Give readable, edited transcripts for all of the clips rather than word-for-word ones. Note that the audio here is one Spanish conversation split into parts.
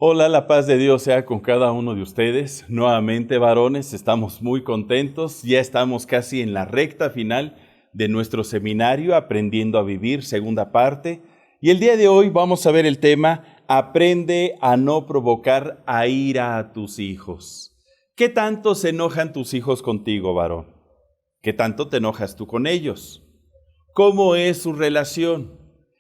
Hola, la paz de Dios sea con cada uno de ustedes. Nuevamente, varones, estamos muy contentos. Ya estamos casi en la recta final de nuestro seminario, Aprendiendo a Vivir, segunda parte. Y el día de hoy vamos a ver el tema, aprende a no provocar a ira a tus hijos. ¿Qué tanto se enojan tus hijos contigo, varón? ¿Qué tanto te enojas tú con ellos? ¿Cómo es su relación?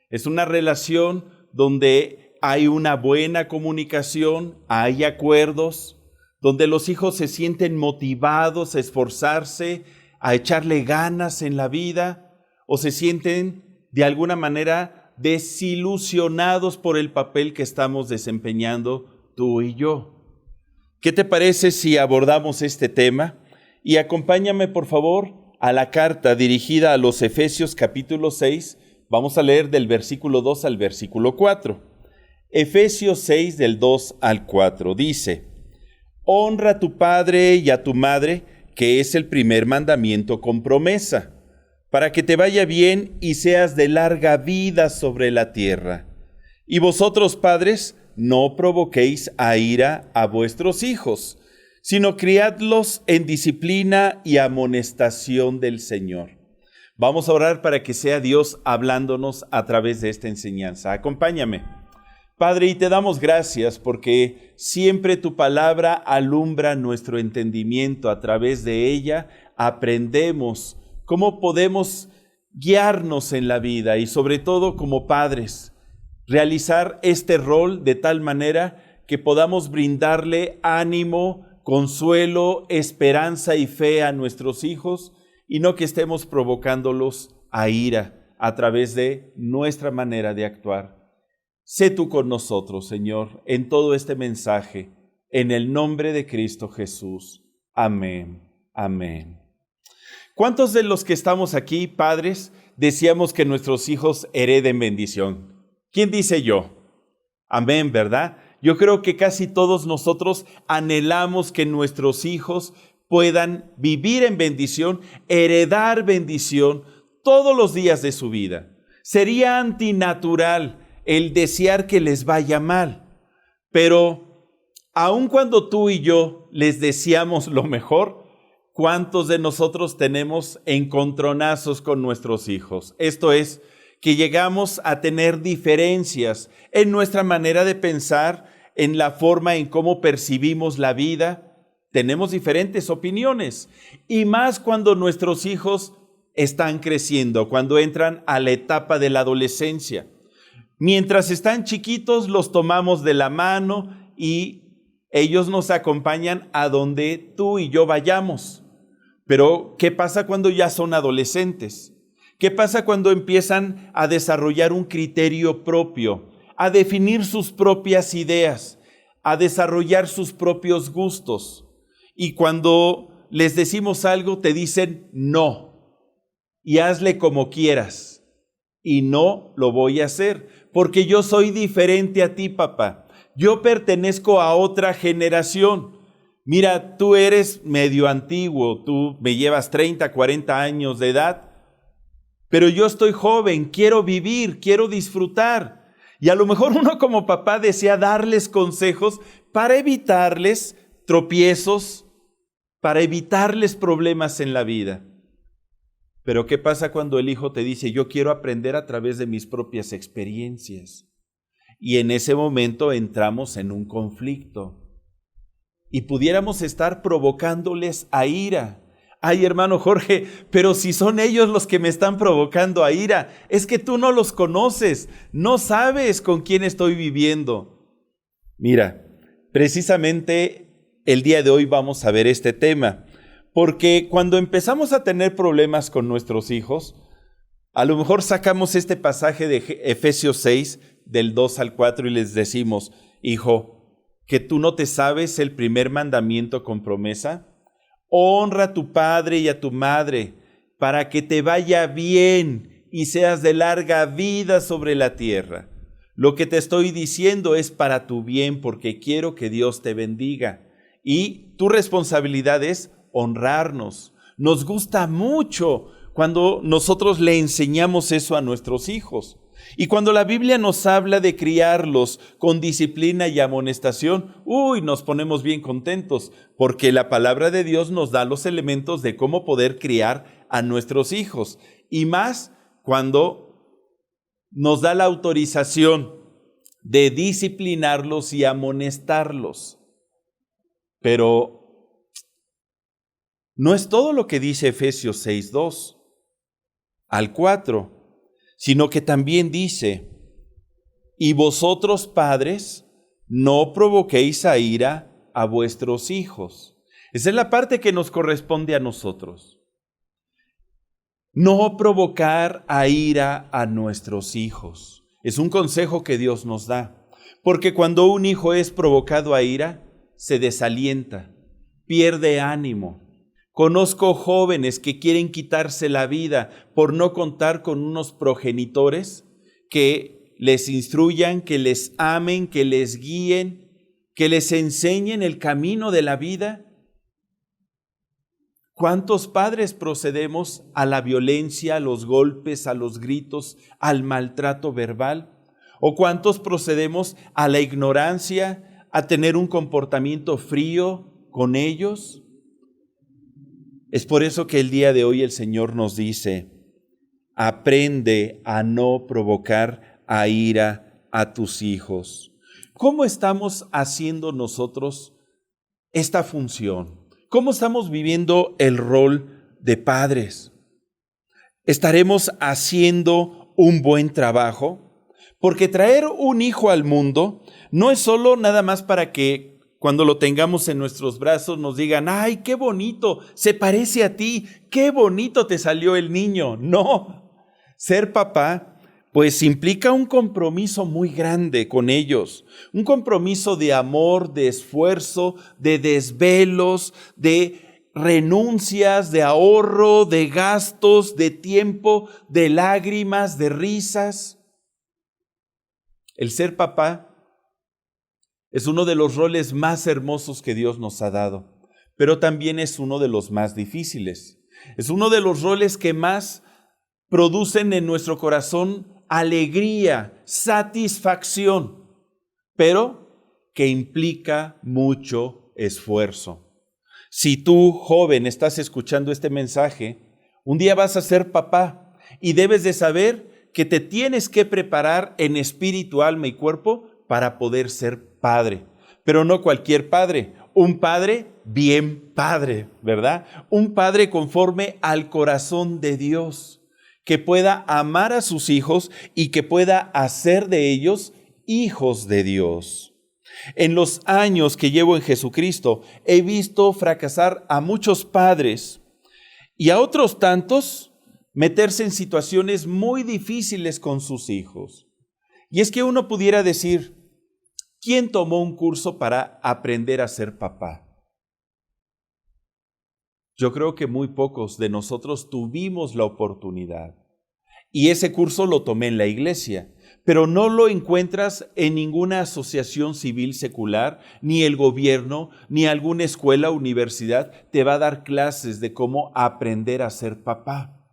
Es una relación donde hay una buena comunicación, hay acuerdos, donde los hijos se sienten motivados a esforzarse, a echarle ganas en la vida, o se sienten de alguna manera desilusionados por el papel que estamos desempeñando tú y yo. ¿Qué te parece si abordamos este tema? Y acompáñame, por favor, a la carta dirigida a los Efesios capítulo 6. Vamos a leer del versículo 2 al versículo 4. Efesios 6 del 2 al 4 dice: Honra a tu padre y a tu madre, que es el primer mandamiento con promesa, para que te vaya bien y seas de larga vida sobre la tierra. Y vosotros, padres, no provoquéis a ira a vuestros hijos, sino criadlos en disciplina y amonestación del Señor. Vamos a orar para que sea Dios hablándonos a través de esta enseñanza. Acompáñame. Padre, y te damos gracias porque siempre tu palabra alumbra nuestro entendimiento. A través de ella aprendemos cómo podemos guiarnos en la vida y sobre todo como padres, realizar este rol de tal manera que podamos brindarle ánimo, consuelo, esperanza y fe a nuestros hijos y no que estemos provocándolos a ira a través de nuestra manera de actuar. Sé tú con nosotros, Señor, en todo este mensaje, en el nombre de Cristo Jesús. Amén. Amén. ¿Cuántos de los que estamos aquí, padres, deseamos que nuestros hijos hereden bendición? ¿Quién dice yo? Amén, ¿verdad? Yo creo que casi todos nosotros anhelamos que nuestros hijos puedan vivir en bendición, heredar bendición todos los días de su vida. Sería antinatural el desear que les vaya mal, pero aun cuando tú y yo les deseamos lo mejor, ¿cuántos de nosotros tenemos encontronazos con nuestros hijos? Esto es, que llegamos a tener diferencias en nuestra manera de pensar, en la forma en cómo percibimos la vida. Tenemos diferentes opiniones, y más cuando nuestros hijos están creciendo, cuando entran a la etapa de la adolescencia. Mientras están chiquitos, los tomamos de la mano y ellos nos acompañan a donde tú y yo vayamos. Pero, ¿qué pasa cuando ya son adolescentes? ¿Qué pasa cuando empiezan a desarrollar un criterio propio, a definir sus propias ideas, a desarrollar sus propios gustos? Y cuando les decimos algo, te dicen no, y hazle como quieras, y no lo voy a hacer. Porque yo soy diferente a ti, papá. Yo pertenezco a otra generación. Mira, tú eres medio antiguo, tú me llevas 30, 40 años de edad, pero yo estoy joven, quiero vivir, quiero disfrutar. Y a lo mejor uno como papá desea darles consejos para evitarles tropiezos, para evitarles problemas en la vida. Pero ¿qué pasa cuando el hijo te dice, yo quiero aprender a través de mis propias experiencias? Y en ese momento entramos en un conflicto. Y pudiéramos estar provocándoles a ira. Ay, hermano Jorge, pero si son ellos los que me están provocando a ira, es que tú no los conoces, no sabes con quién estoy viviendo. Mira, precisamente el día de hoy vamos a ver este tema. Porque cuando empezamos a tener problemas con nuestros hijos, a lo mejor sacamos este pasaje de Efesios 6, del 2 al 4, y les decimos, hijo, ¿que tú no te sabes el primer mandamiento con promesa? Honra a tu padre y a tu madre, para que te vaya bien y seas de larga vida sobre la tierra. Lo que te estoy diciendo es para tu bien, porque quiero que Dios te bendiga. Y tu responsabilidad es honrarnos. Nos gusta mucho cuando nosotros le enseñamos eso a nuestros hijos. Y cuando la Biblia nos habla de criarlos con disciplina y amonestación, nos ponemos bien contentos, porque la palabra de Dios nos da los elementos de cómo poder criar a nuestros hijos. Y más cuando nos da la autorización de disciplinarlos y amonestarlos. Pero no es todo lo que dice Efesios 6:2 al 4, sino que también dice: y vosotros, padres, no provoquéis a ira a vuestros hijos. Esa es la parte que nos corresponde a nosotros. No provocar a ira a nuestros hijos. Es un consejo que Dios nos da, porque cuando un hijo es provocado a ira, se desalienta, pierde ánimo. Conozco jóvenes que quieren quitarse la vida por no contar con unos progenitores que les instruyan, que les amen, que les guíen, que les enseñen el camino de la vida. ¿Cuántos padres procedemos a la violencia, a los golpes, a los gritos, al maltrato verbal? ¿O cuántos procedemos a la ignorancia, a tener un comportamiento frío con ellos? Es por eso que el día de hoy el Señor nos dice: aprende a no provocar a ira a tus hijos. ¿Cómo estamos haciendo nosotros esta función? ¿Cómo estamos viviendo el rol de padres? ¿Estaremos haciendo un buen trabajo? Porque traer un hijo al mundo no es solo nada más para que cuando lo tengamos en nuestros brazos nos digan: ¡ay, qué bonito! Se parece a ti, qué bonito te salió el niño. No, ser papá pues implica un compromiso muy grande con ellos, un compromiso de amor, de esfuerzo, de desvelos, de renuncias, de ahorro, de gastos, de tiempo, de lágrimas, de risas. El ser papá es uno de los roles más hermosos que Dios nos ha dado, pero también es uno de los más difíciles. Es uno de los roles que más producen en nuestro corazón alegría, satisfacción, pero que implica mucho esfuerzo. Si tú, joven, estás escuchando este mensaje, un día vas a ser papá y debes de saber que te tienes que preparar en espíritu, alma y cuerpo para poder ser padre. Pero no cualquier padre, un padre bien padre, ¿verdad? Un padre conforme al corazón de Dios, que pueda amar a sus hijos y que pueda hacer de ellos hijos de Dios. En los años que llevo en Jesucristo, he visto fracasar a muchos padres y a otros tantos meterse en situaciones muy difíciles con sus hijos. Y es que uno pudiera decir: ¿quién tomó un curso para aprender a ser papá? Yo creo que muy pocos de nosotros tuvimos la oportunidad. Y ese curso lo tomé en la iglesia, pero no lo encuentras en ninguna asociación civil secular, ni el gobierno, ni alguna escuela o universidad te va a dar clases de cómo aprender a ser papá.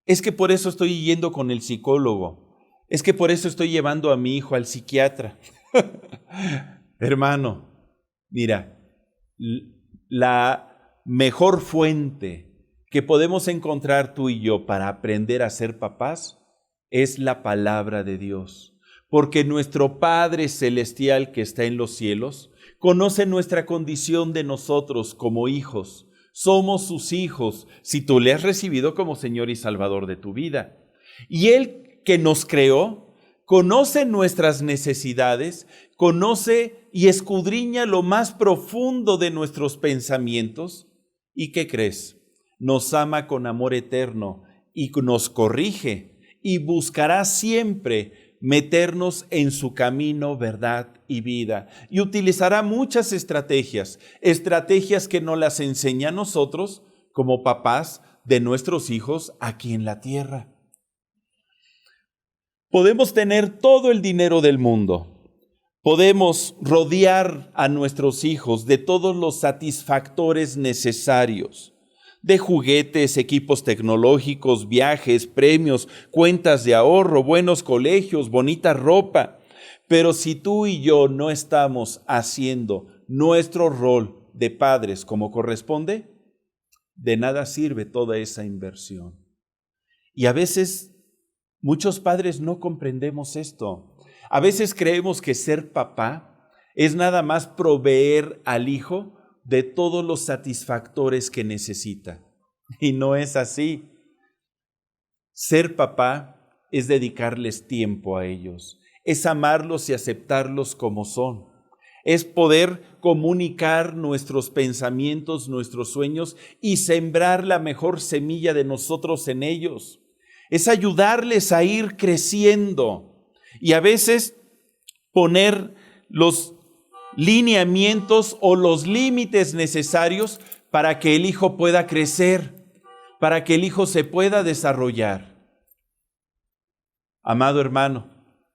Es que por eso estoy yendo con el psicólogo. Es que por eso estoy llevando a mi hijo al psiquiatra. Hermano, mira, la mejor fuente que podemos encontrar tú y yo para aprender a ser papás es la palabra de Dios. Porque nuestro Padre Celestial que está en los cielos conoce nuestra condición de nosotros como hijos. Somos sus hijos si tú le has recibido como Señor y Salvador de tu vida. Y Él que nos creó conoce nuestras necesidades, conoce y escudriña lo más profundo de nuestros pensamientos. ¿Y qué crees? Nos ama con amor eterno y nos corrige y buscará siempre meternos en su camino, verdad y vida. Y utilizará muchas estrategias que nos las enseña a nosotros como papás de nuestros hijos aquí en la tierra. Podemos tener todo el dinero del mundo. Podemos rodear a nuestros hijos de todos los satisfactores necesarios. de juguetes, equipos tecnológicos, viajes, premios, cuentas de ahorro, buenos colegios, bonita ropa. Pero si tú y yo no estamos haciendo nuestro rol de padres como corresponde, de nada sirve toda esa inversión. Y a veces muchos padres no comprendemos esto. A veces creemos que ser papá es nada más proveer al hijo de todos los satisfactores que necesita. Y no es así. Ser papá es dedicarles tiempo a ellos, es amarlos y aceptarlos como son, es poder comunicar nuestros pensamientos, nuestros sueños y sembrar la mejor semilla de nosotros en ellos. Es ayudarles a ir creciendo y a veces poner los lineamientos o los límites necesarios para que el hijo pueda crecer, para que el hijo se pueda desarrollar. Amado hermano,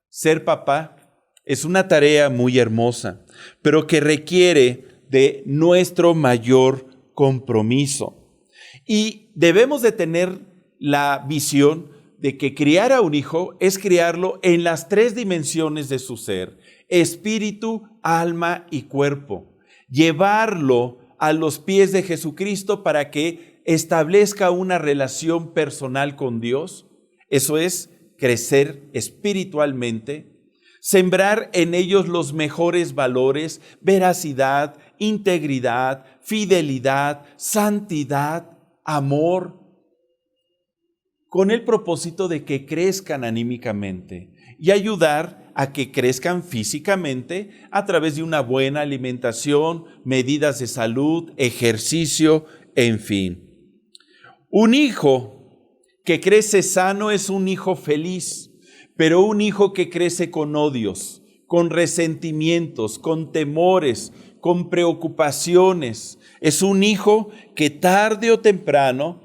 ser papá es una tarea muy hermosa, pero que requiere de nuestro mayor compromiso. Y debemos de tener la visión de que criar a un hijo es criarlo en las 3 dimensiones de su ser: espíritu, alma y cuerpo. Llevarlo a los pies de Jesucristo para que establezca una relación personal con Dios. Eso es crecer espiritualmente. Sembrar en ellos los mejores valores: veracidad, integridad, fidelidad, santidad, amor, con el propósito de que crezcan anímicamente y ayudar a que crezcan físicamente a través de una buena alimentación, medidas de salud, ejercicio, en fin. Un hijo que crece sano es un hijo feliz, pero un hijo que crece con odios, con resentimientos, con temores, con preocupaciones, es un hijo que tarde o temprano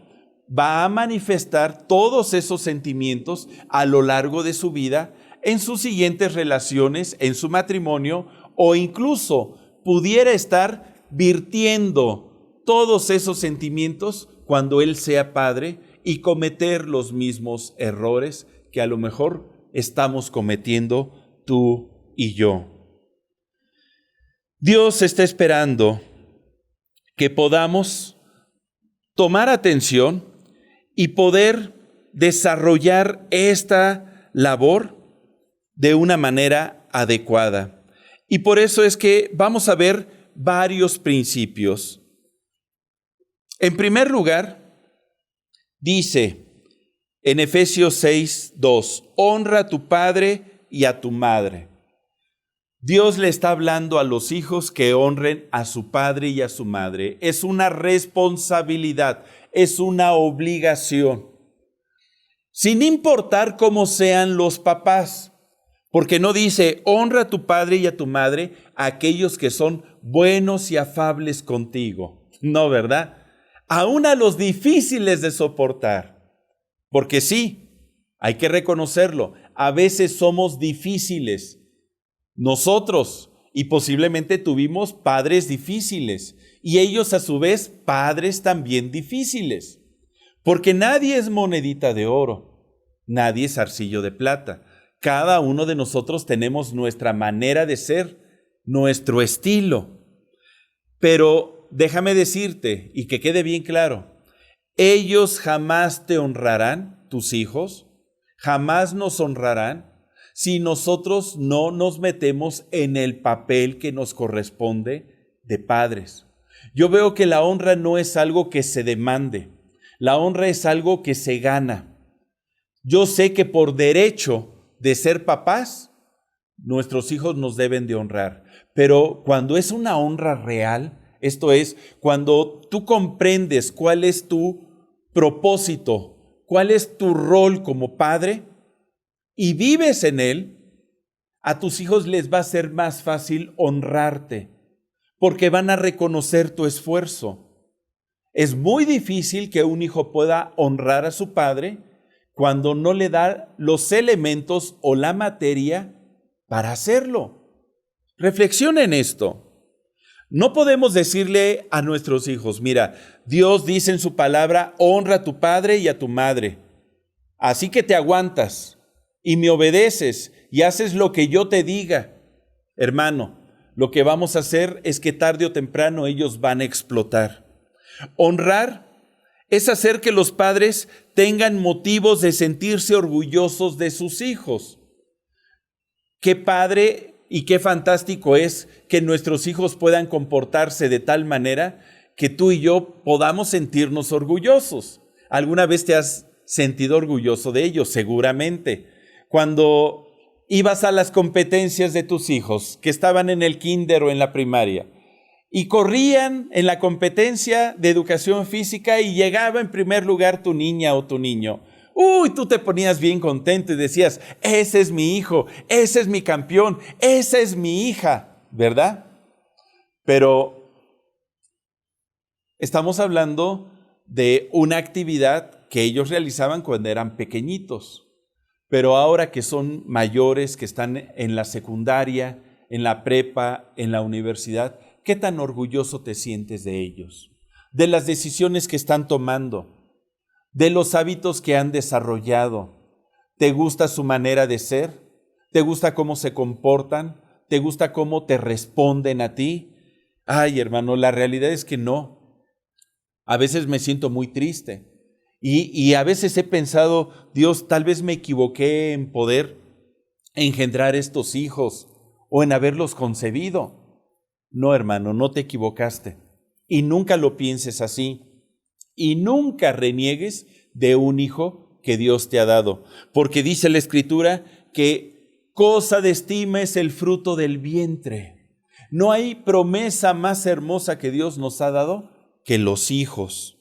va a manifestar todos esos sentimientos a lo largo de su vida, en sus siguientes relaciones, en su matrimonio, o incluso pudiera estar virtiendo todos esos sentimientos cuando él sea padre y cometer los mismos errores que a lo mejor estamos cometiendo tú y yo. Dios está esperando que podamos tomar atención y poder desarrollar esta labor de una manera adecuada. Y por eso es que vamos a ver varios principios. En primer lugar, dice en Efesios 6:2, honra a tu padre y a tu madre. Dios le está hablando a los hijos que honren a su padre y a su madre. Es una responsabilidad, es una obligación, sin importar cómo sean los papás, porque no dice honra a tu padre y a tu madre, a aquellos que son buenos y afables contigo. No, ¿verdad? Aún a los difíciles de soportar, porque sí, hay que reconocerlo, a veces somos difíciles nosotros y posiblemente tuvimos padres difíciles y ellos a su vez padres también difíciles, porque nadie es monedita de oro, nadie es arcillo de plata. Cada uno de nosotros tenemos nuestra manera de ser, nuestro estilo. Pero déjame decirte, y que quede bien claro, ellos jamás te honrarán, tus hijos, jamás nos honrarán si nosotros no nos metemos en el papel que nos corresponde de padres. Yo veo que la honra no es algo que se demande, la honra es algo que se gana. Yo sé que por derecho de ser papás, nuestros hijos nos deben de honrar, pero cuando es una honra real, esto es, cuando tú comprendes cuál es tu propósito, cuál es tu rol como padre y vives en él, a tus hijos les va a ser más fácil honrarte, porque van a reconocer tu esfuerzo. Es muy difícil que un hijo pueda honrar a su padre cuando no le da los elementos o la materia para hacerlo. Reflexiona en esto. No podemos decirle a nuestros hijos, mira, Dios dice en su palabra, honra a tu padre y a tu madre. Así que te aguantas y me obedeces y haces lo que yo te diga. Hermano, lo que vamos a hacer es que tarde o temprano ellos van a explotar. Honrar es hacer que los padres tengan motivos de sentirse orgullosos de sus hijos. Qué padre y qué fantástico es que nuestros hijos puedan comportarse de tal manera que tú y yo podamos sentirnos orgullosos. ¿Alguna vez te has sentido orgulloso de ellos? Seguramente. Cuando ibas a las competencias de tus hijos, que estaban en el kinder o en la primaria, y corrían en la competencia de educación física y llegaba en primer lugar tu niña o tu niño. Tú te ponías bien contento y decías, ese es mi hijo, ese es mi campeón, esa es mi hija, ¿verdad? Pero estamos hablando de una actividad que ellos realizaban cuando eran pequeñitos, pero ahora que son mayores, que están en la secundaria, en la prepa, en la universidad, ¿qué tan orgulloso te sientes de ellos? De las decisiones que están tomando, de los hábitos que han desarrollado. ¿Te gusta su manera de ser? ¿Te gusta cómo se comportan? ¿Te gusta cómo te responden a ti? Ay, hermano, la realidad es que no. A veces me siento muy triste y a veces he pensado, Dios, tal vez me equivoqué en poder engendrar estos hijos o en haberlos concebido. No, hermano, no te equivocaste. Y nunca lo pienses así. Y nunca reniegues de un hijo que Dios te ha dado. Porque dice la Escritura que cosa de estima es el fruto del vientre. No hay promesa más hermosa que Dios nos ha dado que los hijos.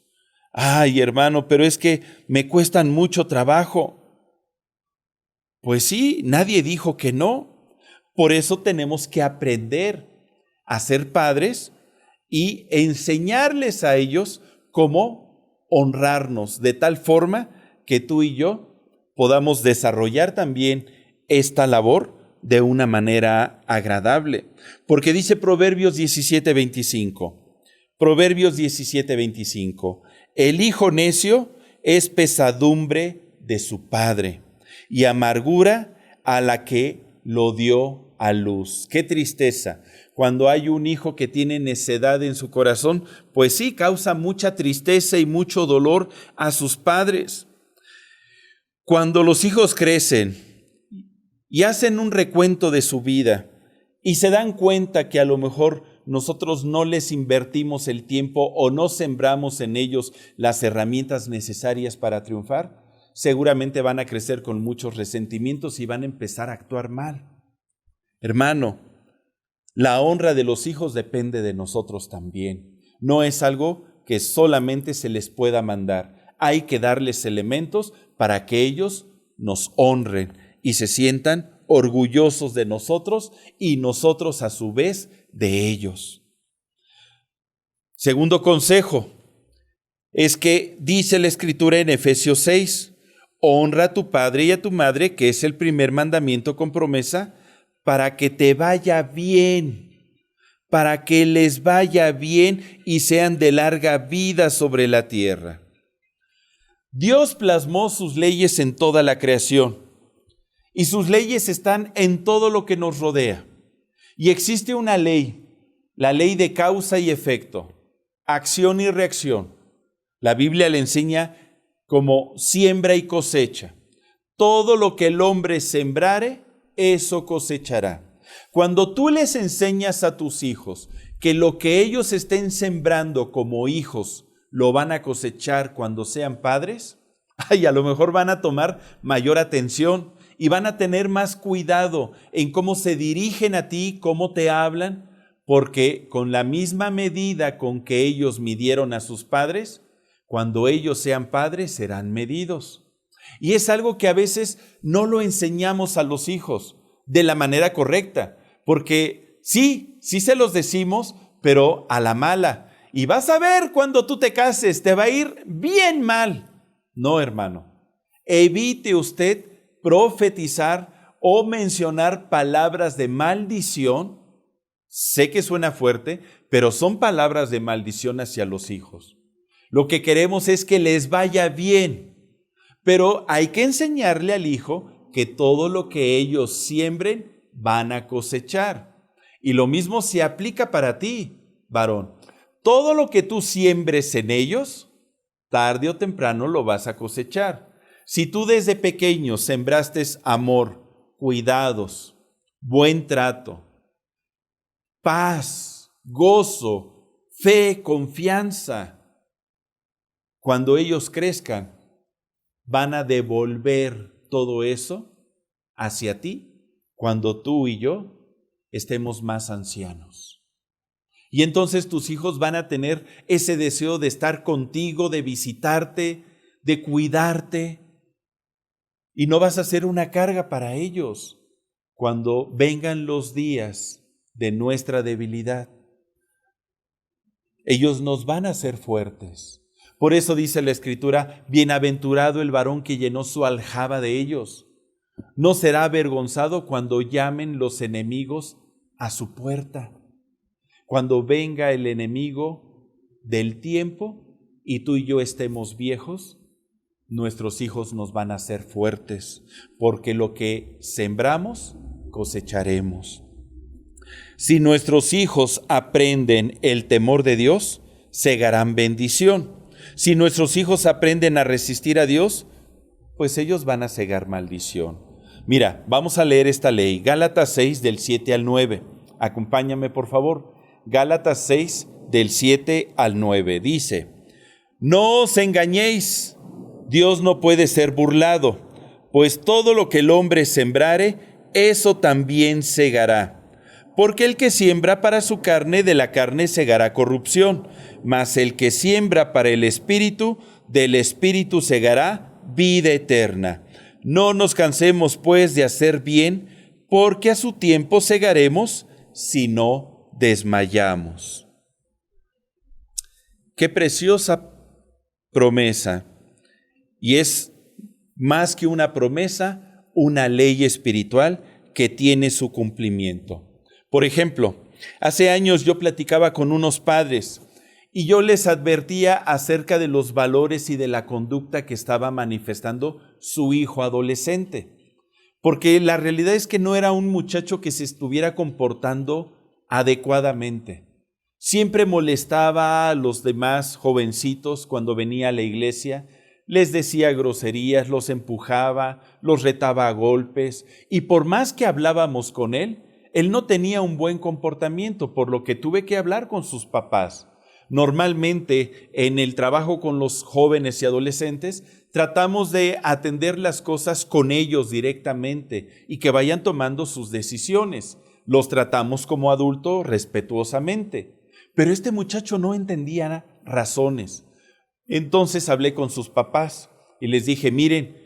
Ay, hermano, pero es que me cuestan mucho trabajo. Pues sí, nadie dijo que no. Por eso tenemos que aprender a ser padres y enseñarles a ellos cómo honrarnos, de tal forma que tú y yo podamos desarrollar también esta labor de una manera agradable. Porque dice Proverbios 17:25, Proverbios 17:25, el hijo necio es pesadumbre de su padre y amargura a la que lo dio a luz. ¡Qué tristeza! Cuando hay un hijo que tiene necedad en su corazón, pues sí, causa mucha tristeza y mucho dolor a sus padres. Cuando los hijos crecen y hacen un recuento de su vida y se dan cuenta que a lo mejor nosotros no les invertimos el tiempo o no sembramos en ellos las herramientas necesarias para triunfar, seguramente van a crecer con muchos resentimientos y van a empezar a actuar mal. Hermano, la honra de los hijos depende de nosotros también. No es algo que solamente se les pueda mandar. Hay que darles elementos para que ellos nos honren y se sientan orgullosos de nosotros y nosotros a su vez de ellos. Segundo consejo es que dice la Escritura en Efesios 6, honra a tu padre y a tu madre, que es el primer mandamiento con promesa, para que te vaya bien, para que les vaya bien y sean de larga vida sobre la tierra. Dios plasmó sus leyes en toda la creación y sus leyes están en todo lo que nos rodea. Y existe una ley, la ley de causa y efecto, acción y reacción. La Biblia le enseña como siembra y cosecha. Todo lo que el hombre sembrare, eso cosechará. Cuando tú les enseñas a tus hijos que lo que ellos estén sembrando como hijos lo van a cosechar cuando sean padres, a lo mejor van a tomar mayor atención y van a tener más cuidado en cómo se dirigen a ti, cómo te hablan, porque con la misma medida con que ellos midieron a sus padres, cuando ellos sean padres serán medidos. Y es algo que a veces no lo enseñamos a los hijos de la manera correcta, porque sí se los decimos, pero a la mala. Y vas a ver cuando tú te cases, te va a ir bien mal. No, hermano, evite usted profetizar o mencionar palabras de maldición. Sé que suena fuerte, pero son palabras de maldición hacia los hijos. Lo que queremos es que les vaya bien, pero hay que enseñarle al hijo que todo lo que ellos siembren van a cosechar. Y lo mismo se aplica para ti, varón. Todo lo que tú siembres en ellos, tarde o temprano lo vas a cosechar. Si tú desde pequeño sembraste amor, cuidados, buen trato, paz, gozo, fe, confianza, cuando ellos crezcan, van a devolver todo eso hacia ti cuando tú y yo estemos más ancianos. Y entonces tus hijos van a tener ese deseo de estar contigo, de visitarte, de cuidarte. Y no vas a ser una carga para ellos cuando vengan los días de nuestra debilidad. Ellos nos van a hacer fuertes. Por eso dice la Escritura, bienaventurado el varón que llenó su aljaba de ellos. No será avergonzado cuando llamen los enemigos a su puerta. Cuando venga el enemigo del tiempo y tú y yo estemos viejos, nuestros hijos nos van a hacer fuertes, porque lo que sembramos, cosecharemos. Si nuestros hijos aprenden el temor de Dios, segarán bendición. Si nuestros hijos aprenden a resistir a Dios, pues ellos van a segar maldición. Mira, vamos a leer esta ley, Gálatas 6 del 7 al 9. Acompáñame, por favor. Gálatas 6 del 7 al 9. Dice, no os engañéis, Dios no puede ser burlado, pues todo lo que el hombre sembrare, eso también segará. Porque el que siembra para su carne, de la carne segará corrupción, mas el que siembra para el Espíritu, del Espíritu segará vida eterna. No nos cansemos, pues, de hacer bien, porque a su tiempo segaremos, si no desmayamos. Qué preciosa promesa. Y es más que una promesa, una ley espiritual que tiene su cumplimiento. Por ejemplo, hace años yo platicaba con unos padres y yo les advertía acerca de los valores y de la conducta que estaba manifestando su hijo adolescente. Porque la realidad es que no era un muchacho que se estuviera comportando adecuadamente. Siempre molestaba a los demás jovencitos cuando venía a la iglesia, les decía groserías, los empujaba, los retaba a golpes, y por más que hablábamos con él no tenía un buen comportamiento, por lo que tuve que hablar con sus papás. Normalmente, en el trabajo con los jóvenes y adolescentes, tratamos de atender las cosas con ellos directamente y que vayan tomando sus decisiones. Los tratamos como adultos respetuosamente. Pero este muchacho no entendía razones. Entonces hablé con sus papás y les dije, miren,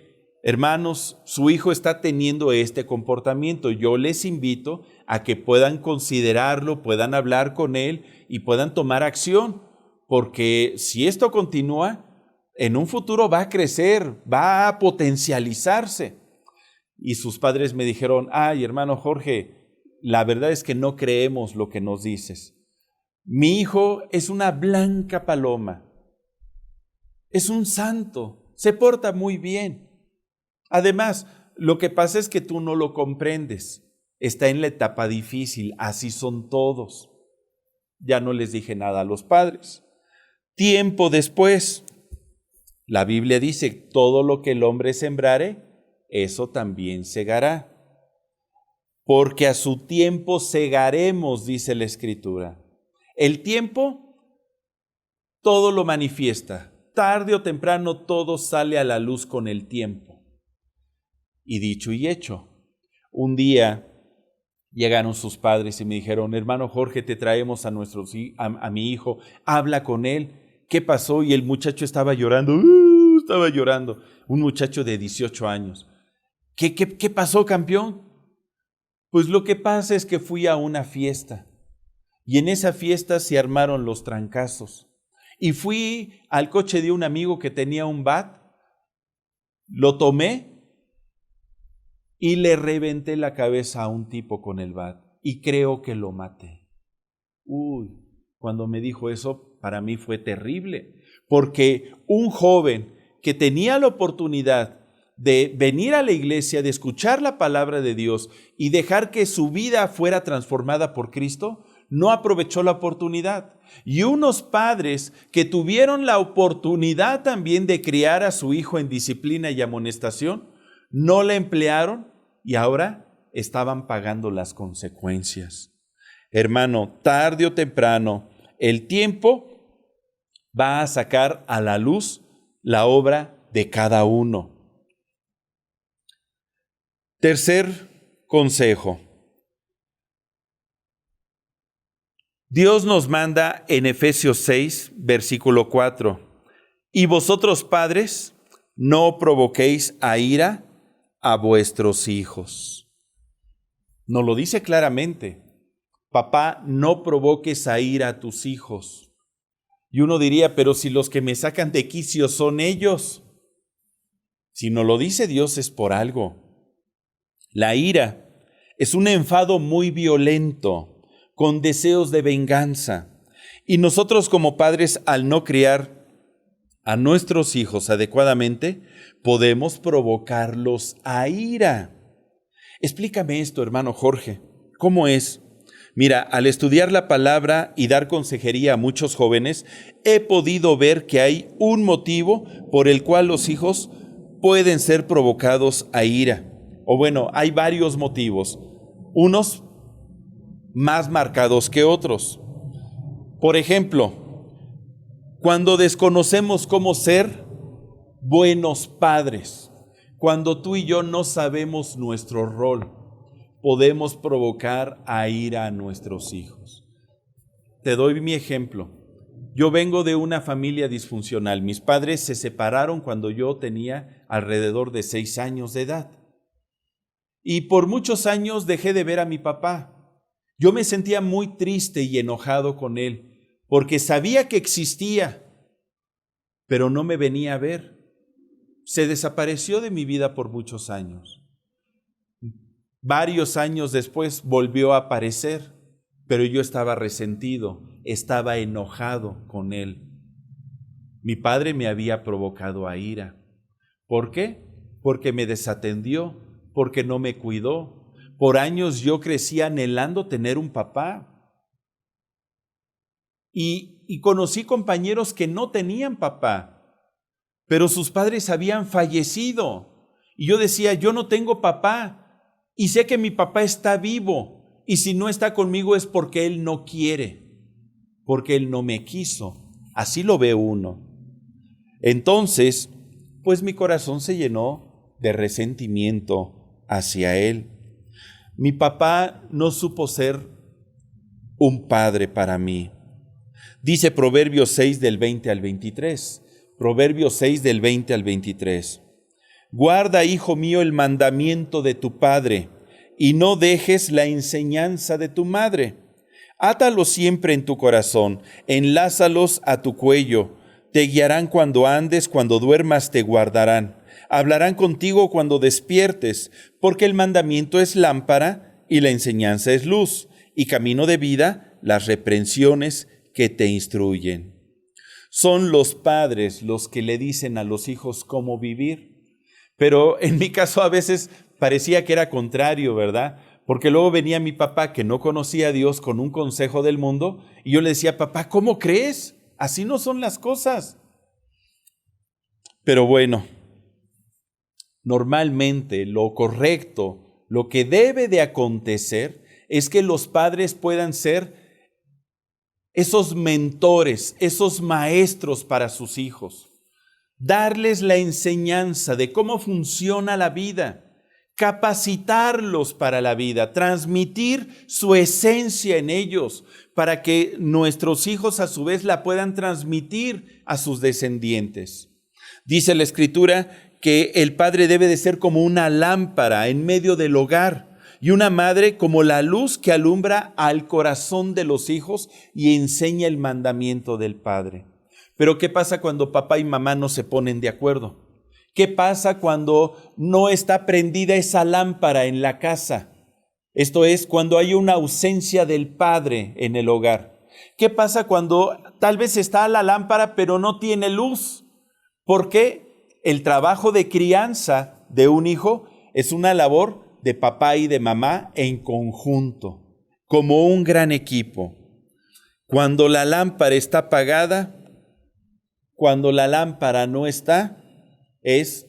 hermanos, su hijo está teniendo este comportamiento. Yo les invito a que puedan considerarlo, puedan hablar con él y puedan tomar acción, porque si esto continúa, en un futuro va a crecer, va a potencializarse. Y sus padres me dijeron, ay, hermano Jorge, la verdad es que no creemos lo que nos dices. Mi hijo es una blanca paloma, es un santo, se porta muy bien. Además, lo que pasa es que tú no lo comprendes. Está en la etapa difícil, así son todos. Ya no les dije nada a los padres. Tiempo después, la Biblia dice, todo lo que el hombre sembrare, eso también segará. Porque a su tiempo segaremos, dice la Escritura. El tiempo, todo lo manifiesta. Tarde o temprano todo sale a la luz con el tiempo. Y dicho y hecho, un día llegaron sus padres y me dijeron, hermano Jorge, te traemos a mi hijo, habla con él. ¿Qué pasó? Y el muchacho estaba llorando, un muchacho de 18 años. ¿Qué pasó, campeón? Pues lo que pasa es que fui a una fiesta y en esa fiesta se armaron los trancazos. Y fui al coche de un amigo que tenía un bat, lo tomé y le reventé la cabeza a un tipo con el bat y creo que lo maté. Uy, Cuando me dijo eso, para mí fue terrible, porque un joven que tenía la oportunidad de venir a la iglesia, de escuchar la palabra de Dios y dejar que su vida fuera transformada por Cristo, no aprovechó la oportunidad. Y unos padres que tuvieron la oportunidad también de criar a su hijo en disciplina y amonestación, no la emplearon y ahora estaban pagando las consecuencias. Hermano, tarde o temprano, el tiempo va a sacar a la luz la obra de cada uno. Tercer consejo. Dios nos manda en Efesios 6, versículo 4, y vosotros padres, no provoquéis a ira a vuestros hijos. Nos lo dice claramente. Papá, no provoques a ira a tus hijos. Y uno diría, pero si los que me sacan de quicio son ellos. Si nos lo dice Dios es por algo. La ira es un enfado muy violento, con deseos de venganza. Y nosotros como padres, al no criar a nuestros hijos adecuadamente, podemos provocarlos a ira. Explícame esto, hermano Jorge. ¿Cómo es? Mira, al estudiar la palabra y dar consejería a muchos jóvenes, he podido ver que hay un motivo por el cual los hijos pueden ser provocados a ira. O bueno, hay varios motivos, unos más marcados que otros. Por ejemplo, cuando desconocemos cómo ser buenos padres, cuando tú y yo no sabemos nuestro rol, podemos provocar a ira a nuestros hijos. Te doy mi ejemplo. Yo vengo de una familia disfuncional. Mis padres se separaron cuando yo tenía alrededor de 6 años de edad. Y por muchos años dejé de ver a mi papá. Yo me sentía muy triste y enojado con él, porque sabía que existía, pero no me venía a ver. Se desapareció de mi vida por muchos años. Varios años después volvió a aparecer, pero yo estaba resentido, estaba enojado con él. Mi padre me había provocado a ira. ¿Por qué? Porque me desatendió, porque no me cuidó. Por años yo crecí anhelando tener un papá. Y conocí compañeros que no tenían papá, pero sus padres habían fallecido. Y yo decía, yo no tengo papá, y sé que mi papá está vivo, y si no está conmigo es porque él no quiere, porque él no me quiso. Así lo ve uno. Entonces, pues mi corazón se llenó de resentimiento hacia él. Mi papá no supo ser un padre para mí. Dice Proverbios 6 del 20 al 23. Proverbios 6 del 20 al 23. Guarda, hijo mío, el mandamiento de tu padre, y no dejes la enseñanza de tu madre. Átalos siempre en tu corazón, enlázalos a tu cuello. Te guiarán cuando andes, cuando duermas te guardarán. Hablarán contigo cuando despiertes, porque el mandamiento es lámpara y la enseñanza es luz, y camino de vida las reprensiones que te instruyen. Son los padres los que le dicen a los hijos cómo vivir. Pero en mi caso a veces parecía que era contrario, ¿verdad? Porque luego venía mi papá que no conocía a Dios con un consejo del mundo y yo le decía, papá, ¿cómo crees? Así no son las cosas. Pero bueno, normalmente lo correcto, lo que debe de acontecer es que los padres puedan ser esos mentores, esos maestros para sus hijos. Darles la enseñanza de cómo funciona la vida, capacitarlos para la vida, transmitir su esencia en ellos, para que nuestros hijos a su vez la puedan transmitir a sus descendientes. Dice la Escritura que el padre debe de ser como una lámpara en medio del hogar y una madre como la luz que alumbra al corazón de los hijos y enseña el mandamiento del padre. Pero ¿qué pasa cuando papá y mamá no se ponen de acuerdo? ¿Qué pasa cuando no está prendida esa lámpara en la casa? Esto es, cuando hay una ausencia del padre en el hogar. ¿Qué pasa cuando tal vez está la lámpara pero no tiene luz? Porque el trabajo de crianza de un hijo es una labor de papá y de mamá en conjunto, como un gran equipo. Cuando la lámpara está apagada, cuando la lámpara no está, es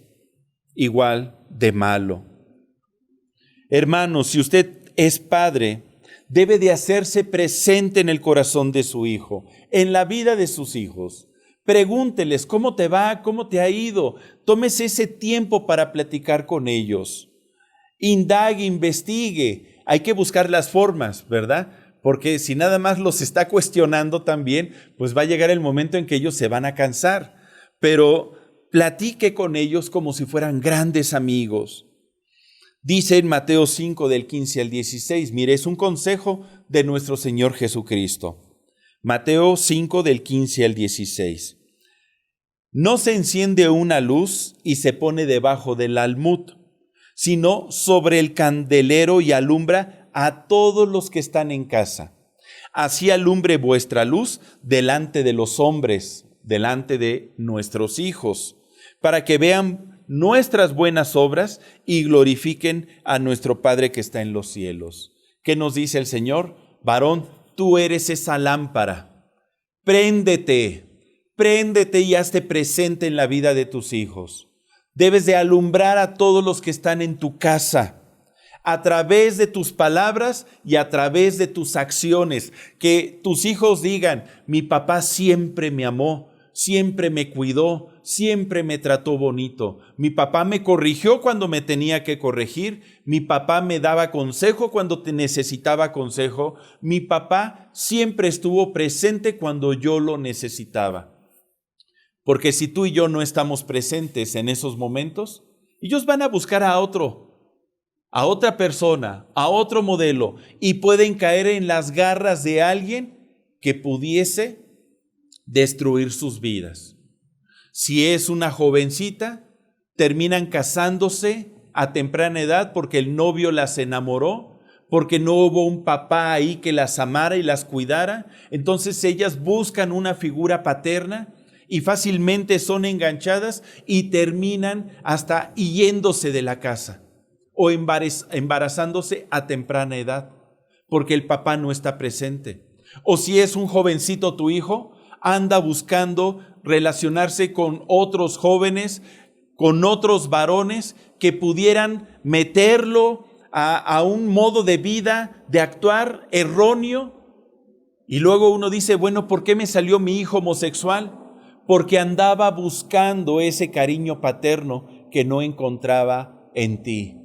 igual de malo. Hermanos, si usted es padre, debe de hacerse presente en el corazón de su hijo, en la vida de sus hijos. Pregúnteles cómo te va, cómo te ha ido. Tómese ese tiempo para platicar con ellos. Indague, investigue. Hay que buscar las formas, ¿verdad? Porque si nada más los está cuestionando también, pues va a llegar el momento en que ellos se van a cansar. Pero platique con ellos como si fueran grandes amigos. Dice en Mateo 5 del 15 al 16, mire, es un consejo de nuestro Señor Jesucristo. Mateo 5 del 15 al 16. No se enciende una luz y se pone debajo del almud, sino sobre el candelero y alumbra a todos los que están en casa. Así alumbre vuestra luz delante de los hombres, delante de nuestros hijos, para que vean nuestras buenas obras y glorifiquen a nuestro Padre que está en los cielos. ¿Qué nos dice el Señor? Varón, tú eres esa lámpara. Préndete y hazte presente en la vida de tus hijos. Debes de alumbrar a todos los que están en tu casa, a través de tus palabras y a través de tus acciones. Que tus hijos digan, mi papá siempre me amó, siempre me cuidó, siempre me trató bonito. Mi papá me corrigió cuando me tenía que corregir. Mi papá me daba consejo cuando te necesitaba consejo. Mi papá siempre estuvo presente cuando yo lo necesitaba. Porque si tú y yo no estamos presentes en esos momentos, ellos van a buscar a otra persona, a otro modelo, y pueden caer en las garras de alguien que pudiese destruir sus vidas. Si es una jovencita, terminan casándose a temprana edad porque el novio las enamoró, porque no hubo un papá ahí que las amara y las cuidara. Entonces ellas buscan una figura paterna y fácilmente son enganchadas y terminan hasta yéndose de la casa o embarazándose a temprana edad porque el papá no está presente. O si es un jovencito tu hijo, anda buscando relacionarse con otros jóvenes, con otros varones que pudieran meterlo a un modo de vida, de actuar erróneo. Y luego uno dice, bueno, ¿por qué me salió mi hijo homosexual? Porque andaba buscando ese cariño paterno que no encontraba en ti.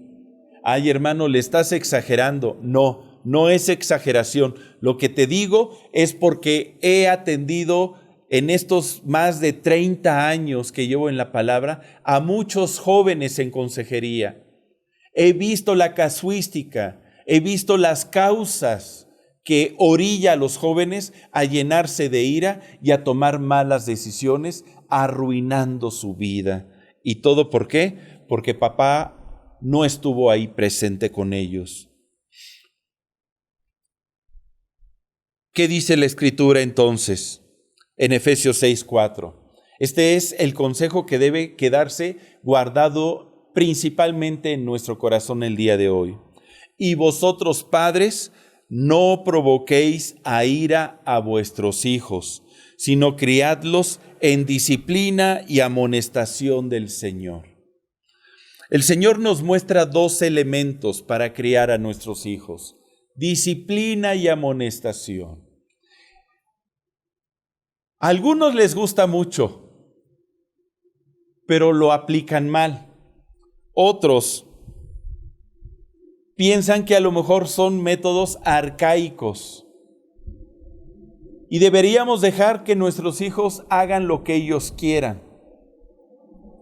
Ay, hermano, le estás exagerando. No es exageración. Lo que te digo es porque he atendido en estos más de 30 años que llevo en la palabra a muchos jóvenes en consejería. He visto la casuística, he visto las causas que orilla a los jóvenes a llenarse de ira y a tomar malas decisiones, arruinando su vida. ¿Y todo por qué? Porque papá no estuvo ahí presente con ellos. ¿Qué dice la Escritura entonces? En Efesios 6:4. Este es el consejo que debe quedarse guardado principalmente en nuestro corazón el día de hoy. Y vosotros, padres, no provoquéis a ira a vuestros hijos, sino criadlos en disciplina y amonestación del Señor. El Señor nos muestra dos elementos para criar a nuestros hijos: disciplina y amonestación. A algunos les gusta mucho, pero lo aplican mal. Otros piensan que a lo mejor son métodos arcaicos y deberíamos dejar que nuestros hijos hagan lo que ellos quieran.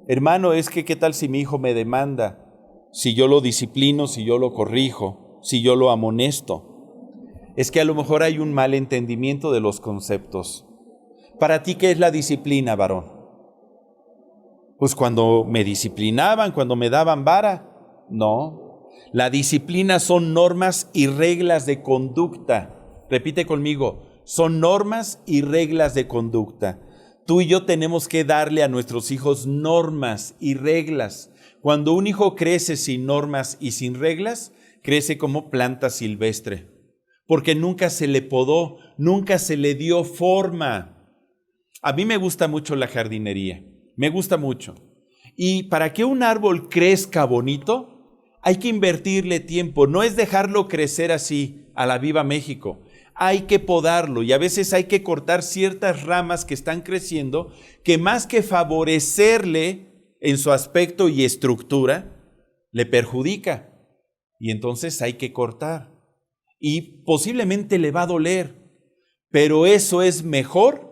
Hermano, es que ¿qué tal si mi hijo me demanda? Si yo lo disciplino, si yo lo corrijo, si yo lo amonesto. Es que a lo mejor hay un mal entendimiento de los conceptos. ¿Para ti qué es la disciplina, varón? Pues cuando me disciplinaban, cuando me daban vara. No, la disciplina son normas y reglas de conducta. Repite conmigo, son normas y reglas de conducta. Tú y yo tenemos que darle a nuestros hijos normas y reglas. Cuando un hijo crece sin normas y sin reglas, crece como planta silvestre, porque nunca se le podó, nunca se le dio forma. A mí me gusta mucho la jardinería, me gusta mucho. Y para que un árbol crezca bonito, hay que invertirle tiempo, no es dejarlo crecer así, a la viva México. Hay que podarlo y a veces hay que cortar ciertas ramas que están creciendo, que más que favorecerle en su aspecto y estructura, le perjudica. Y entonces hay que cortar. Y posiblemente le va a doler, pero eso es mejor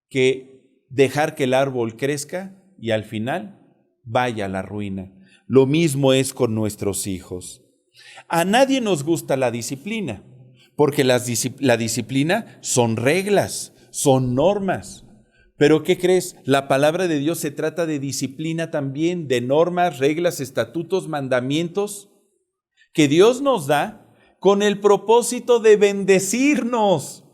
que dejar que el árbol crezca y al final vaya a la ruina. Lo mismo es con nuestros hijos. A nadie nos gusta la disciplina, porque la disciplina son reglas, son normas. Pero ¿qué crees? La palabra de Dios se trata de disciplina también, de normas, reglas, estatutos, mandamientos, que Dios nos da con el propósito de bendecirnos.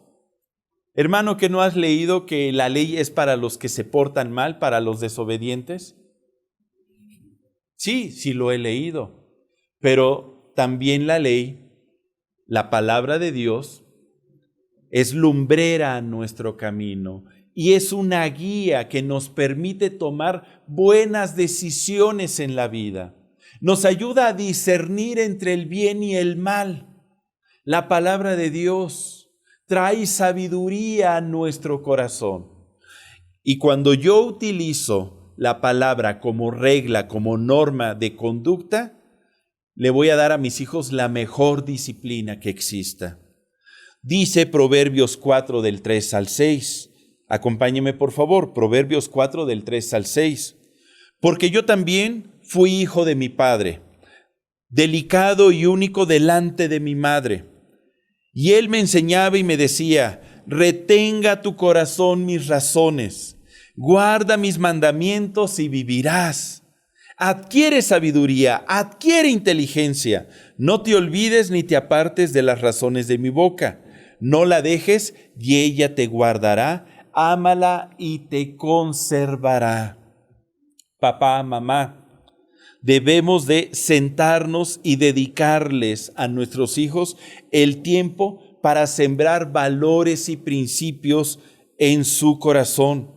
Hermano, ¿que no has leído que la ley es para los que se portan mal, para los desobedientes? Sí, sí lo he leído, pero también la ley, la palabra de Dios, es lumbrera a nuestro camino y es una guía que nos permite tomar buenas decisiones en la vida. Nos ayuda a discernir entre el bien y el mal. La palabra de Dios trae sabiduría a nuestro corazón. Y cuando yo utilizo la palabra como regla, como norma de conducta, le voy a dar a mis hijos la mejor disciplina que exista. Dice Proverbios 4 del 3 al 6. Acompáñeme por favor, Proverbios 4 del 3 al 6. Porque yo también fui hijo de mi padre, delicado y único delante de mi madre. Y él me enseñaba y me decía, retenga tu corazón mis razones, guarda mis mandamientos y vivirás. Adquiere sabiduría, adquiere inteligencia. No te olvides ni te apartes de las razones de mi boca. No la dejes y ella te guardará. Ámala y te conservará. Papá, mamá, debemos de sentarnos y dedicarles a nuestros hijos el tiempo para sembrar valores y principios en su corazón.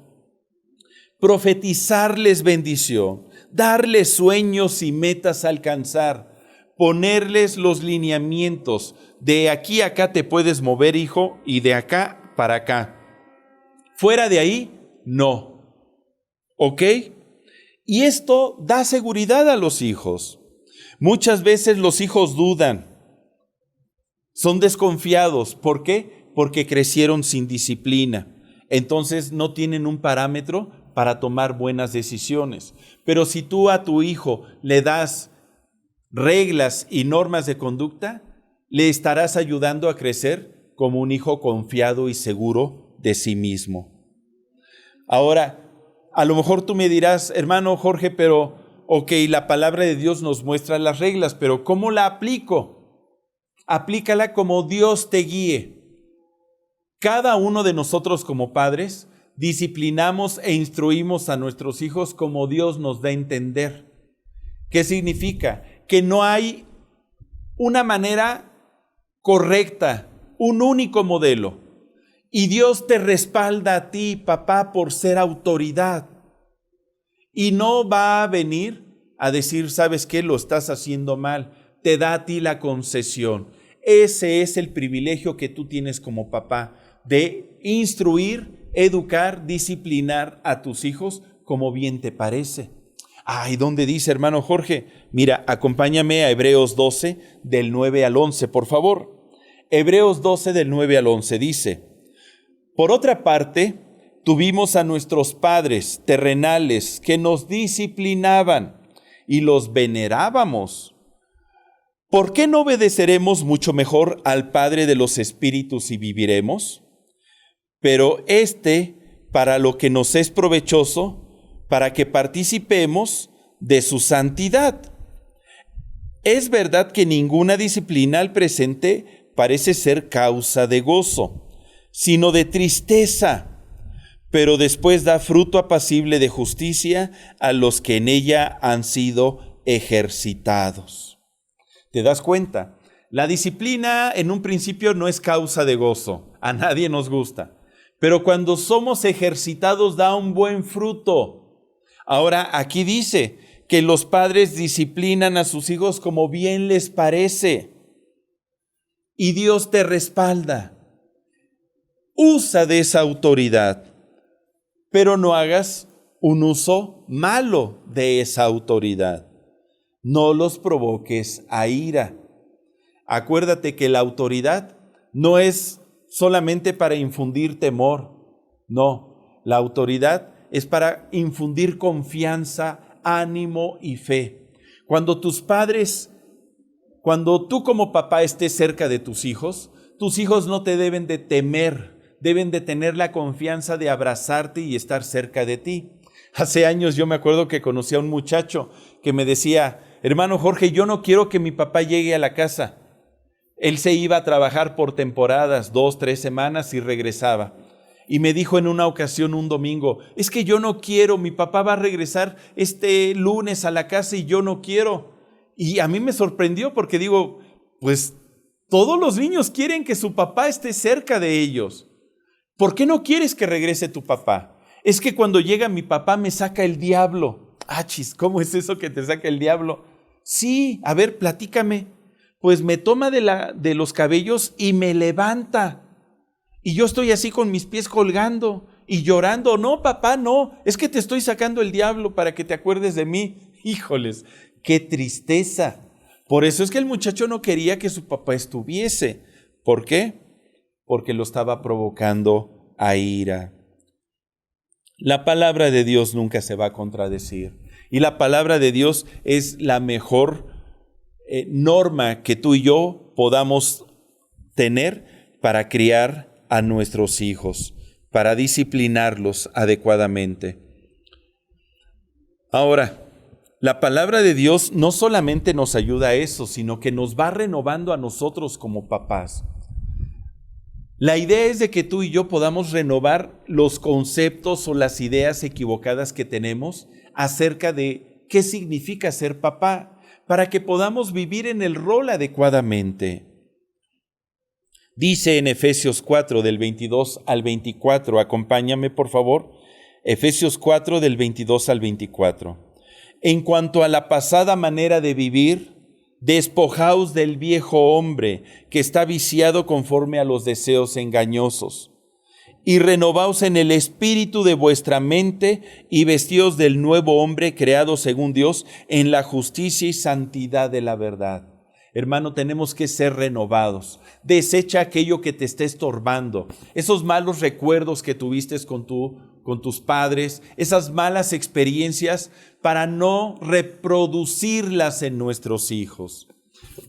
Profetizarles bendición, darles sueños y metas a alcanzar, ponerles los lineamientos. De aquí a acá te puedes mover, hijo, y de acá para acá. Fuera de ahí, no. ¿Ok? Y esto da seguridad a los hijos. Muchas veces los hijos dudan, son desconfiados. ¿Por qué? Porque crecieron sin disciplina. Entonces no tienen un parámetro para tomar buenas decisiones. Pero si tú a tu hijo le das reglas y normas de conducta, le estarás ayudando a crecer como un hijo confiado y seguro de sí mismo. Ahora, a lo mejor tú me dirás, hermano Jorge, pero ok, la palabra de Dios nos muestra las reglas, pero ¿cómo la aplico? Aplícala como Dios te guíe. Cada uno de nosotros como padres disciplinamos e instruimos a nuestros hijos como Dios nos da a entender. ¿Qué significa? Que no hay una manera correcta, un único modelo. Y Dios te respalda a ti, papá, por ser autoridad. Y no va a venir a decir, ¿sabes qué? Lo estás haciendo mal. Te da a ti la concesión. Ese es el privilegio que tú tienes como papá, de instruir, educar, disciplinar a tus hijos como bien te parece. Ay, ¿dónde dice, hermano Jorge? Mira, acompáñame a Hebreos 12, del 9 al 11, por favor. Hebreos 12, del 9 al 11 dice, por otra parte, tuvimos a nuestros padres terrenales que nos disciplinaban y los venerábamos. ¿Por qué no obedeceremos mucho mejor al Padre de los Espíritus y viviremos? Pero para lo que nos es provechoso, para que participemos de su santidad. Es verdad que ninguna disciplina al presente parece ser causa de gozo, sino de tristeza, pero después da fruto apacible de justicia a los que en ella han sido ejercitados. ¿Te das cuenta? La disciplina en un principio no es causa de gozo, a nadie nos gusta, pero cuando somos ejercitados da un buen fruto. Ahora, aquí dice que los padres disciplinan a sus hijos como bien les parece, y Dios te respalda. Usa de esa autoridad, pero no hagas un uso malo de esa autoridad. No los provoques a ira. Acuérdate que la autoridad no es solamente para infundir temor. No, la autoridad es para infundir confianza, ánimo y fe. Cuando tú como papá estés cerca de tus hijos no te deben de temer, deben de tener la confianza de abrazarte y estar cerca de ti. Hace años yo me acuerdo que conocí a un muchacho que me decía: hermano Jorge, yo no quiero que mi papá llegue a la casa. Él se iba a trabajar por temporadas, 2, 3 semanas y regresaba. Y me dijo en una ocasión, un domingo: es que yo no quiero, mi papá va a regresar este lunes a la casa y yo no quiero. Y a mí me sorprendió porque digo, pues todos los niños quieren que su papá esté cerca de ellos. ¿Por qué no quieres que regrese tu papá? Es que cuando llega mi papá me saca el diablo. Chis, ¿cómo es eso que te saca el diablo? Sí, a ver, platícame. Pues me toma de los cabellos y me levanta. Y yo estoy así con mis pies colgando y llorando. No, papá, no, es que te estoy sacando el diablo para que te acuerdes de mí. Híjoles, qué tristeza. Por eso es que el muchacho no quería que su papá estuviese. ¿Por qué? Porque lo estaba provocando a ira. La palabra de Dios nunca se va a contradecir. Y la palabra de Dios es la mejor norma que tú y yo podamos tener para criar a nuestros hijos, para disciplinarlos adecuadamente. Ahora, la palabra de Dios no solamente nos ayuda a eso, sino que nos va renovando a nosotros como papás. La idea es de que tú y yo podamos renovar los conceptos o las ideas equivocadas que tenemos acerca de qué significa ser papá, para que podamos vivir en el rol adecuadamente. Dice en Efesios 4, del 22 al 24, acompáñame por favor, Efesios 4, del 22 al 24. En cuanto a la pasada manera de vivir, despojaos del viejo hombre que está viciado conforme a los deseos engañosos, y renovaos en el espíritu de vuestra mente y vestíos del nuevo hombre creado según Dios en la justicia y santidad de la verdad. Hermano, tenemos que ser renovados. Desecha aquello que te esté estorbando, esos malos recuerdos que tuviste con tus padres, esas malas experiencias, para no reproducirlas en nuestros hijos.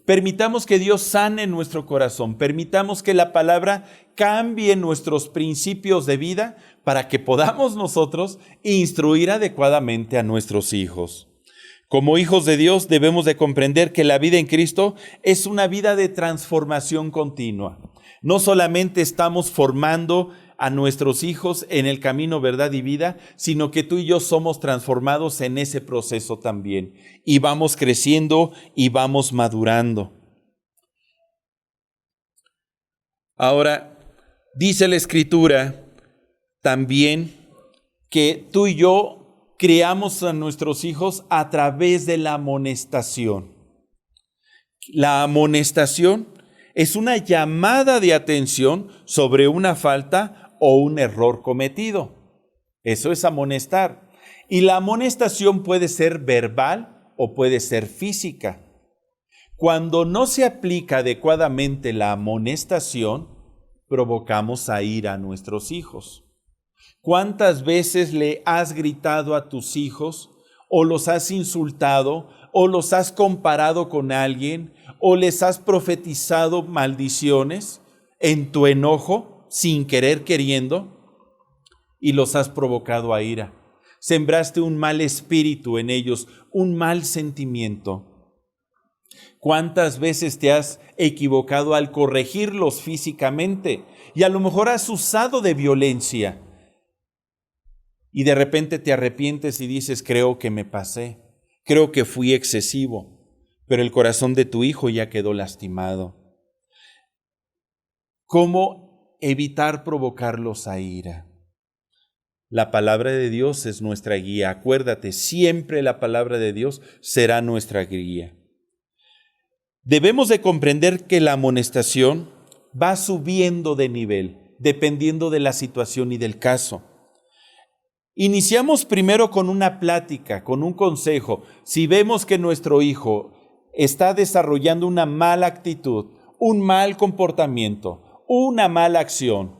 Permitamos que Dios sane nuestro corazón, permitamos que la palabra cambie nuestros principios de vida para que podamos nosotros instruir adecuadamente a nuestros hijos. Como hijos de Dios debemos de comprender que la vida en Cristo es una vida de transformación continua. No solamente estamos formando a nuestros hijos en el camino, verdad y vida, sino que tú y yo somos transformados en ese proceso también. Y vamos creciendo y vamos madurando. Ahora, dice la Escritura también que tú y yo criamos a nuestros hijos a través de la amonestación. La amonestación es una llamada de atención sobre una falta o un error cometido. Eso es amonestar. Y la amonestación puede ser verbal o puede ser física. Cuando no se aplica adecuadamente la amonestación, provocamos a ira a nuestros hijos. ¿Cuántas veces le has gritado a tus hijos, o los has insultado, o los has comparado con alguien, o les has profetizado maldiciones en tu enojo, sin querer queriendo, y los has provocado a ira? Sembraste un mal espíritu en ellos, un mal sentimiento. ¿Cuántas veces te has equivocado al corregirlos físicamente? Y a lo mejor has usado de violencia. Y de repente te arrepientes y dices, creo que me pasé, creo que fui excesivo, pero el corazón de tu hijo ya quedó lastimado. ¿Cómo evitar provocarlos a ira? La palabra de Dios es nuestra guía. Acuérdate, siempre la palabra de Dios será nuestra guía. Debemos de comprender que la amonestación va subiendo de nivel, dependiendo de la situación y del caso. Iniciamos primero con una plática, con un consejo. Si vemos que nuestro hijo está desarrollando una mala actitud, un mal comportamiento, una mala acción,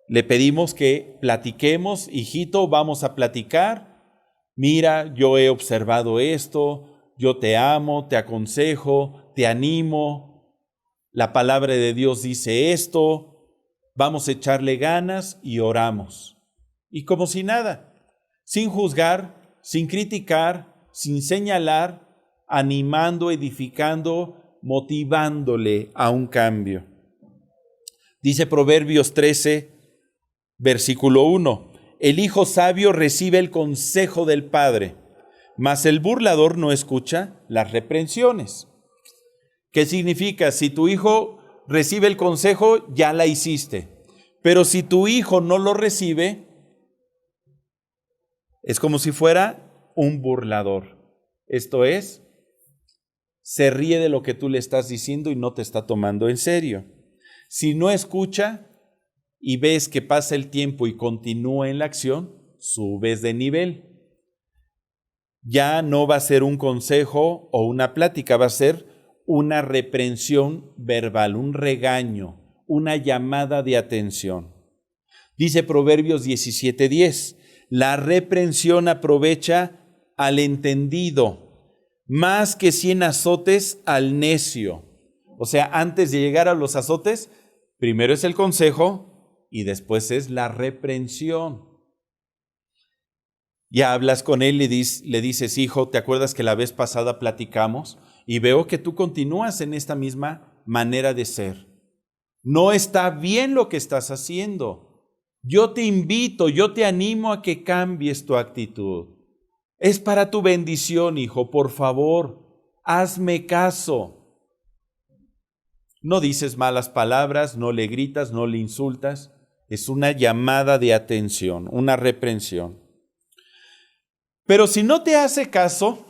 le pedimos que platiquemos, hijito, vamos a platicar. Mira, yo he observado esto, yo te amo, te aconsejo, te animo. La palabra de Dios dice esto, vamos a echarle ganas y oramos. Y como si nada, sin juzgar, sin criticar, sin señalar, animando, edificando, motivándole a un cambio. Dice Proverbios 13, versículo 1, el hijo sabio recibe el consejo del padre, mas el burlador no escucha las reprensiones. ¿Qué significa? Si tu hijo recibe el consejo, ya la hiciste. Pero si tu hijo no lo recibe, es como si fuera un burlador. Esto es, se ríe de lo que tú le estás diciendo y no te está tomando en serio. Si no escucha y ves que pasa el tiempo y continúa en la acción, subes de nivel. Ya no va a ser un consejo o una plática, va a ser una reprensión verbal, un regaño, una llamada de atención. Dice Proverbios 17:10, la reprensión aprovecha al entendido, más que 100 azotes al necio. O sea, antes de llegar a los azotes, primero es el consejo y después es la reprensión. Ya hablas con él y le dices, hijo, ¿te acuerdas que la vez pasada platicamos? Y veo que tú continúas en esta misma manera de ser. No está bien lo que estás haciendo. Yo te invito, yo te animo a que cambies tu actitud. Es para tu bendición, hijo, por favor, hazme caso. No dices malas palabras, no le gritas, no le insultas. Es una llamada de atención, una reprensión. Pero si no te hace caso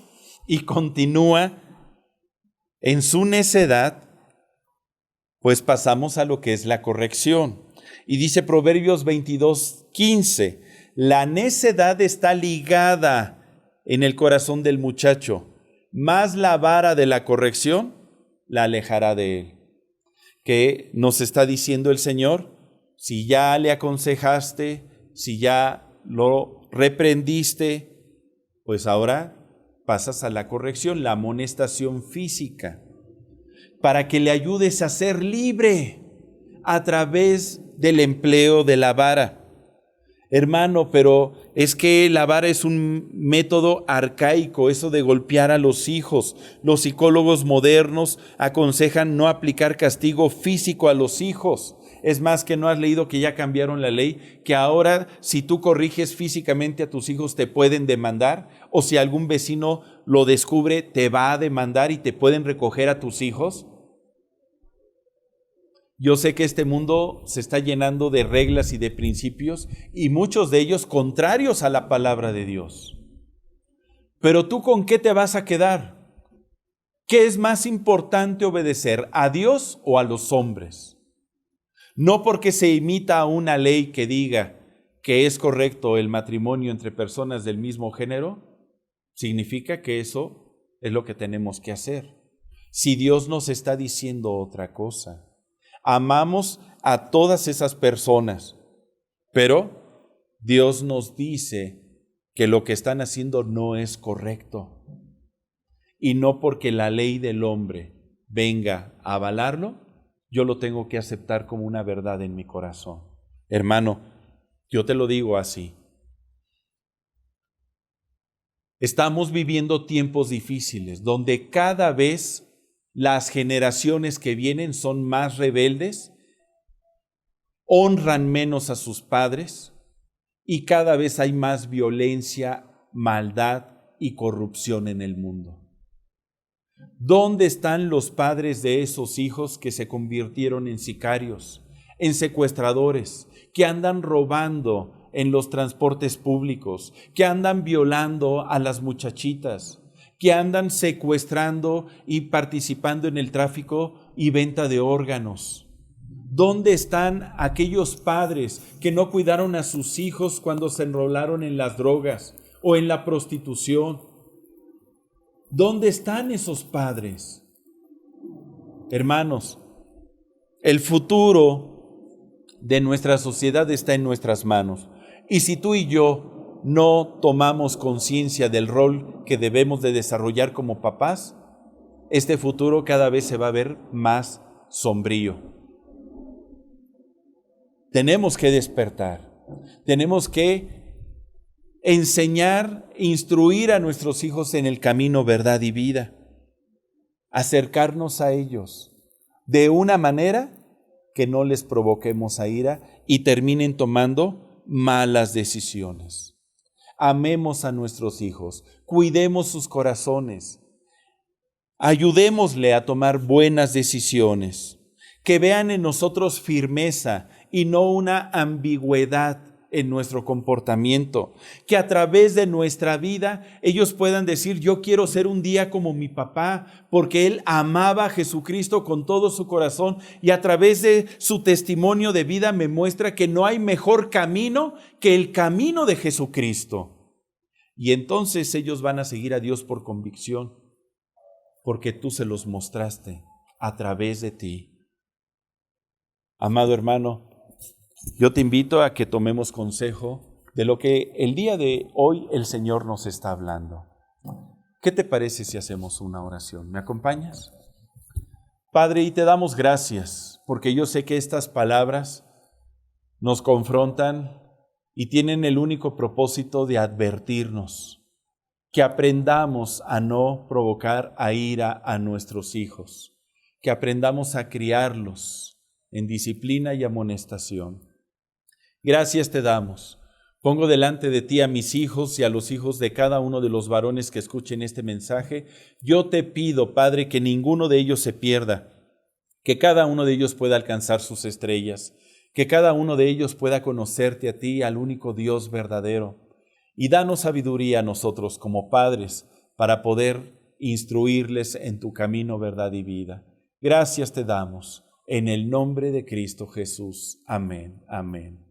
y continúa en su necedad, pues pasamos a lo que es la corrección. Y dice Proverbios 22:15, la necedad está ligada en el corazón del muchacho, mas la vara de la corrección la alejará de él. ¿Qué nos está diciendo el Señor? Si ya le aconsejaste, si ya lo reprendiste, pues ahora pasas a la corrección, la amonestación física, para que le ayudes a ser libre a través del empleo de la vara. Hermano, pero es que la vara es un método arcaico, eso de golpear a los hijos. Los psicólogos modernos aconsejan no aplicar castigo físico a los hijos. Es más, que no has leído que ya cambiaron la ley, que ahora si tú corriges físicamente a tus hijos te pueden demandar, o si algún vecino lo descubre te va a demandar y te pueden recoger a tus hijos. Yo sé que este mundo se está llenando de reglas y de principios y muchos de ellos contrarios a la palabra de Dios. Pero tú, ¿con qué te vas a quedar? ¿Qué es más importante obedecer, a Dios o a los hombres? No porque se imita una ley que diga que es correcto el matrimonio entre personas del mismo género, significa que eso es lo que tenemos que hacer. Si Dios nos está diciendo otra cosa, amamos a todas esas personas, pero Dios nos dice que lo que están haciendo no es correcto. Y no porque la ley del hombre venga a avalarlo, yo lo tengo que aceptar como una verdad en mi corazón. Hermano, yo te lo digo así. Estamos viviendo tiempos difíciles donde cada vez las generaciones que vienen son más rebeldes, honran menos a sus padres y cada vez hay más violencia, maldad y corrupción en el mundo. ¿Dónde están los padres de esos hijos que se convirtieron en sicarios, en secuestradores, que andan robando en los transportes públicos, que andan violando a las muchachitas, que andan secuestrando y participando en el tráfico y venta de órganos? ¿Dónde están aquellos padres que no cuidaron a sus hijos cuando se enrolaron en las drogas o en la prostitución? ¿Dónde están esos padres? Hermanos, el futuro de nuestra sociedad está en nuestras manos. Y si tú y yo no tomamos conciencia del rol que debemos de desarrollar como papás, este futuro cada vez se va a ver más sombrío. Tenemos que despertar, tenemos que enseñar, instruir a nuestros hijos en el camino, verdad y vida, acercarnos a ellos de una manera que no les provoquemos a ira y terminen tomando malas decisiones. Amemos a nuestros hijos, cuidemos sus corazones, ayudémosle a tomar buenas decisiones, que vean en nosotros firmeza y no una ambigüedad en nuestro comportamiento, que a través de nuestra vida ellos puedan decir: yo quiero ser un día como mi papá, porque él amaba a Jesucristo con todo su corazón y a través de su testimonio de vida me muestra que no hay mejor camino que el camino de Jesucristo. Y entonces ellos van a seguir a Dios por convicción, porque tú se los mostraste a través de ti. Amado hermano, yo te invito a que tomemos consejo de lo que el día de hoy el Señor nos está hablando. ¿Qué te parece si hacemos una oración? ¿Me acompañas? Padre, y te damos gracias, porque yo sé que estas palabras nos confrontan y tienen el único propósito de advertirnos, que aprendamos a no provocar a ira a nuestros hijos, que aprendamos a criarlos en disciplina y amonestación. Gracias te damos. Pongo delante de ti a mis hijos y a los hijos de cada uno de los varones que escuchen este mensaje. Yo te pido, Padre, que ninguno de ellos se pierda, que cada uno de ellos pueda alcanzar sus estrellas, que cada uno de ellos pueda conocerte a ti, al único Dios verdadero. Y danos sabiduría a nosotros como padres para poder instruirles en tu camino, verdad y vida. Gracias te damos. En el nombre de Cristo Jesús. Amén. Amén.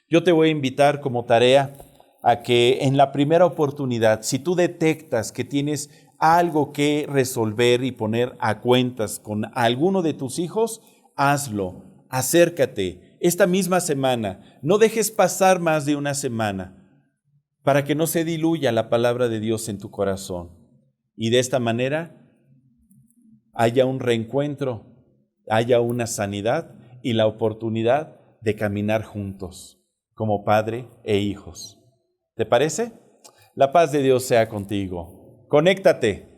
Yo te voy a invitar como tarea a que en la primera oportunidad, si tú detectas que tienes algo que resolver y poner a cuentas con alguno de tus hijos, hazlo, acércate esta misma semana. No dejes pasar más de una semana para que no se diluya la palabra de Dios en tu corazón. Y de esta manera haya un reencuentro, haya una sanidad y la oportunidad de caminar juntos como padre e hijos. ¿Te parece? La paz de Dios sea contigo. Conéctate.